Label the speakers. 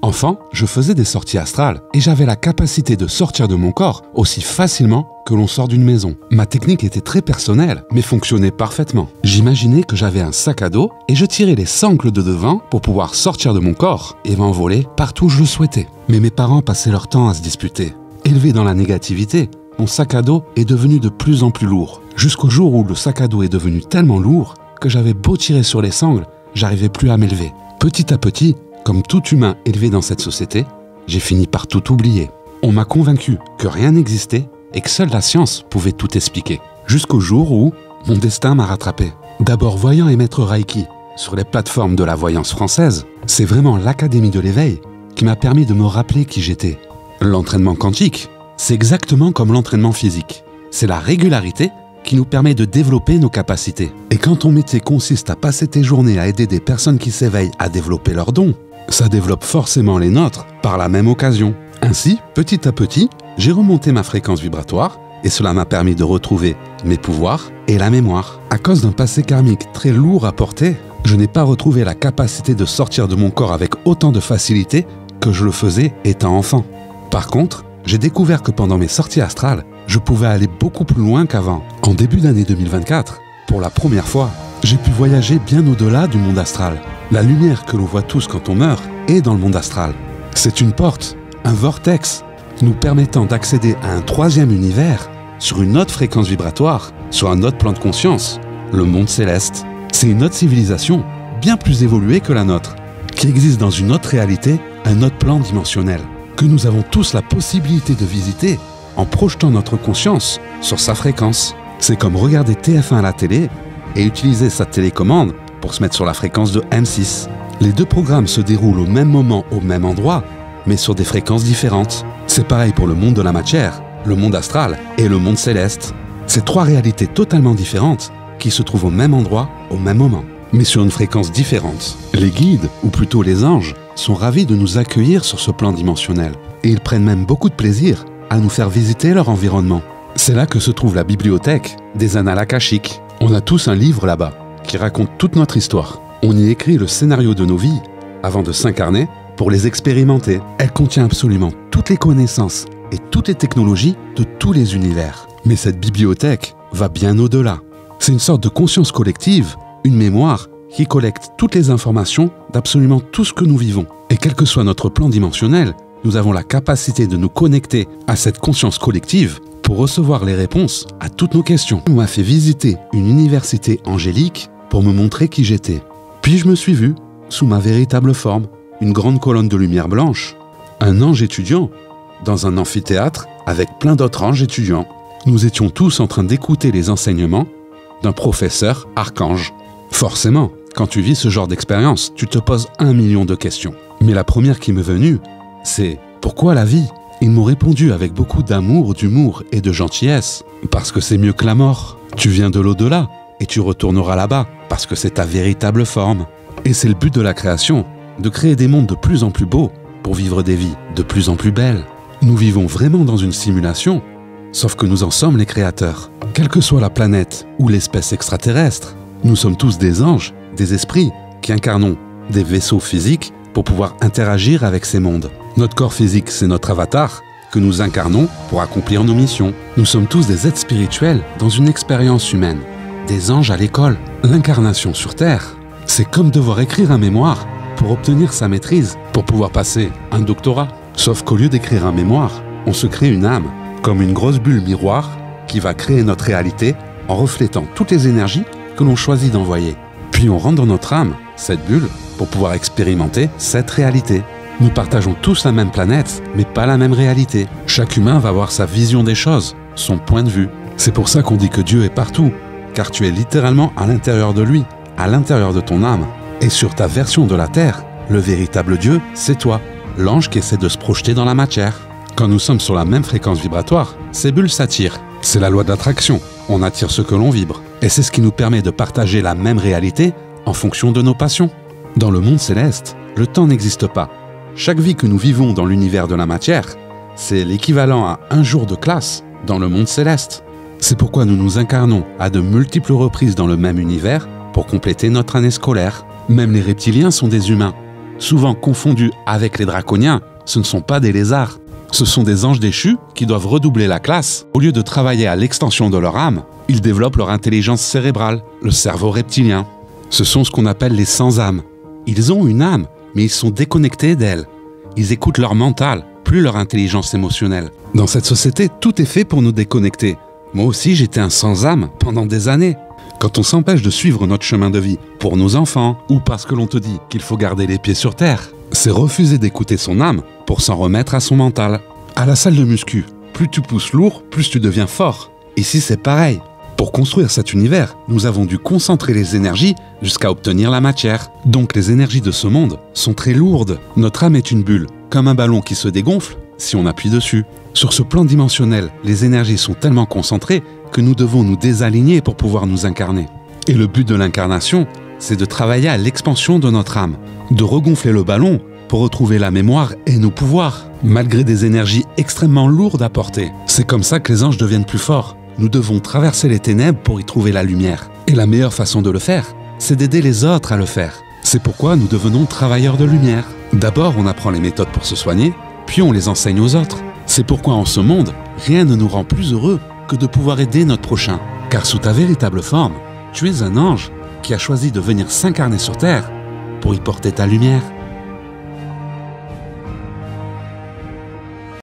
Speaker 1: Enfant, je faisais des sorties astrales et j'avais la capacité de sortir de mon corps aussi facilement que l'on sort d'une maison. Ma technique était très personnelle, mais fonctionnait parfaitement. J'imaginais que j'avais un sac à dos et je tirais les sangles de devant pour pouvoir sortir de mon corps et m'envoler partout où je le souhaitais. Mais mes parents passaient leur temps à se disputer. Élevé dans la négativité, mon sac à dos est devenu de plus en plus lourd. Jusqu'au jour où le sac à dos est devenu tellement lourd que j'avais beau tirer sur les sangles, j'arrivais plus à m'élever. Petit à petit, comme tout humain élevé dans cette société, j'ai fini par tout oublier. On m'a convaincu que rien n'existait et que seule la science pouvait tout expliquer. Jusqu'au jour où mon destin m'a rattrapé. D'abord voyant et maître Reiki sur les plateformes de la voyance française, c'est vraiment l'Académie de l'éveil qui m'a permis de me rappeler qui j'étais. L'entraînement quantique, c'est exactement comme l'entraînement physique. C'est la régularité qui nous permet de développer nos capacités. Et quand ton métier consiste à passer tes journées à aider des personnes qui s'éveillent à développer leurs dons, ça développe forcément les nôtres par la même occasion. Ainsi, petit à petit, j'ai remonté ma fréquence vibratoire et cela m'a permis de retrouver mes pouvoirs et la mémoire. À cause d'un passé karmique très lourd à porter, je n'ai pas retrouvé la capacité de sortir de mon corps avec autant de facilité que je le faisais étant enfant. Par contre, j'ai découvert que pendant mes sorties astrales, je pouvais aller beaucoup plus loin qu'avant. En début d'année 2024, pour la première fois, j'ai pu voyager bien au-delà du monde astral. La lumière que l'on voit tous quand on meurt est dans le monde astral. C'est une porte, un vortex, nous permettant d'accéder à un troisième univers, sur une autre fréquence vibratoire, sur un autre plan de conscience, le monde céleste. C'est une autre civilisation, bien plus évoluée que la nôtre, qui existe dans une autre réalité, un autre plan dimensionnel, que nous avons tous la possibilité de visiter en projetant notre conscience sur sa fréquence. C'est comme regarder TF1 à la télé et utiliser sa télécommande pour se mettre sur la fréquence de M6. Les deux programmes se déroulent au même moment, au même endroit, mais sur des fréquences différentes. C'est pareil pour le monde de la matière, le monde astral et le monde céleste. C'est trois réalités totalement différentes qui se trouvent au même endroit, au même moment, mais sur une fréquence différente. Les guides, ou plutôt les anges, sont ravis de nous accueillir sur ce plan dimensionnel. Et ils prennent même beaucoup de plaisir à nous faire visiter leur environnement. C'est là que se trouve la bibliothèque des annales akashiques. On a tous un livre là-bas qui raconte toute notre histoire. On y écrit le scénario de nos vies avant de s'incarner pour les expérimenter. Elle contient absolument toutes les connaissances et toutes les technologies de tous les univers. Mais cette bibliothèque va bien au-delà. C'est une sorte de conscience collective, une mémoire qui collecte toutes les informations d'absolument tout ce que nous vivons. Et quel que soit notre plan dimensionnel, nous avons la capacité de nous connecter à cette conscience collective pour recevoir les réponses à toutes nos questions. On m'a fait visiter une université angélique pour me montrer qui j'étais. Puis je me suis vu, sous ma véritable forme, une grande colonne de lumière blanche, un ange étudiant, dans un amphithéâtre avec plein d'autres anges étudiants. Nous étions tous en train d'écouter les enseignements d'un professeur archange. Forcément, quand tu vis ce genre d'expérience, tu te poses 1 million de questions. Mais la première qui m'est venue, c'est « Pourquoi la vie ?» Ils m'ont répondu avec beaucoup d'amour, d'humour et de gentillesse. Parce que c'est mieux que la mort. Tu viens de l'au-delà et tu retourneras là-bas parce que c'est ta véritable forme. Et c'est le but de la création, de créer des mondes de plus en plus beaux pour vivre des vies de plus en plus belles. Nous vivons vraiment dans une simulation, sauf que nous en sommes les créateurs. Quelle que soit la planète ou l'espèce extraterrestre, nous sommes tous des anges, des esprits qui incarnons des vaisseaux physiques pour pouvoir interagir avec ces mondes. Notre corps physique, c'est notre avatar que nous incarnons pour accomplir nos missions. Nous sommes tous des êtres spirituels dans une expérience humaine, des anges à l'école. L'incarnation sur Terre, c'est comme devoir écrire un mémoire pour obtenir sa maîtrise, pour pouvoir passer un doctorat. Sauf qu'au lieu d'écrire un mémoire, on se crée une âme, comme une grosse bulle miroir qui va créer notre réalité en reflétant toutes les énergies que l'on choisit d'envoyer. Puis on rentre dans notre âme, cette bulle, pour pouvoir expérimenter cette réalité. Nous partageons tous la même planète, mais pas la même réalité. Chaque humain va avoir sa vision des choses, son point de vue. C'est pour ça qu'on dit que Dieu est partout, car tu es littéralement à l'intérieur de lui, à l'intérieur de ton âme. Et sur ta version de la Terre, le véritable Dieu, c'est toi, l'ange qui essaie de se projeter dans la matière. Quand nous sommes sur la même fréquence vibratoire, ces bulles s'attirent. C'est la loi de l'attraction, on attire ce que l'on vibre. Et c'est ce qui nous permet de partager la même réalité en fonction de nos passions. Dans le monde céleste, le temps n'existe pas. Chaque vie que nous vivons dans l'univers de la matière, c'est l'équivalent à un jour de classe dans le monde céleste. C'est pourquoi nous nous incarnons à de multiples reprises dans le même univers pour compléter notre année scolaire. Même les reptiliens sont des humains. souvent confondus avec les draconiens, ce ne sont pas des lézards. Ce sont des anges déchus qui doivent redoubler la classe. Au lieu de travailler à l'extension de leur âme, ils développent leur intelligence cérébrale, le cerveau reptilien. Ce sont ce qu'on appelle les sans-âmes. Ils ont une âme, mais ils sont déconnectés d'elle. Ils écoutent leur mental, plus leur intelligence émotionnelle. Dans cette société, tout est fait pour nous déconnecter. Moi aussi, j'étais un sans-âme pendant des années. Quand on s'empêche de suivre notre chemin de vie pour nos enfants, ou parce que l'on te dit qu'il faut garder les pieds sur terre, c'est refuser d'écouter son âme pour s'en remettre à son mental. À la salle de muscu, plus tu pousses lourd, plus tu deviens fort. Ici, c'est pareil. Pour construire cet univers, nous avons dû concentrer les énergies jusqu'à obtenir la matière. Donc les énergies de ce monde sont très lourdes. Notre âme est une bulle, comme un ballon qui se dégonfle si on appuie dessus. Sur ce plan dimensionnel, les énergies sont tellement concentrées que nous devons nous désaligner pour pouvoir nous incarner. Et le but de l'incarnation, c'est de travailler à l'expansion de notre âme, de regonfler le ballon pour retrouver la mémoire et nos pouvoirs, malgré des énergies extrêmement lourdes à porter. C'est comme ça que les anges deviennent plus forts. Nous devons traverser les ténèbres pour y trouver la lumière. Et la meilleure façon de le faire, c'est d'aider les autres à le faire. C'est pourquoi nous devenons travailleurs de lumière. D'abord, on apprend les méthodes pour se soigner, puis on les enseigne aux autres. C'est pourquoi en ce monde, rien ne nous rend plus heureux que de pouvoir aider notre prochain. Car sous ta véritable forme, tu es un ange qui a choisi de venir s'incarner sur Terre pour y porter ta lumière.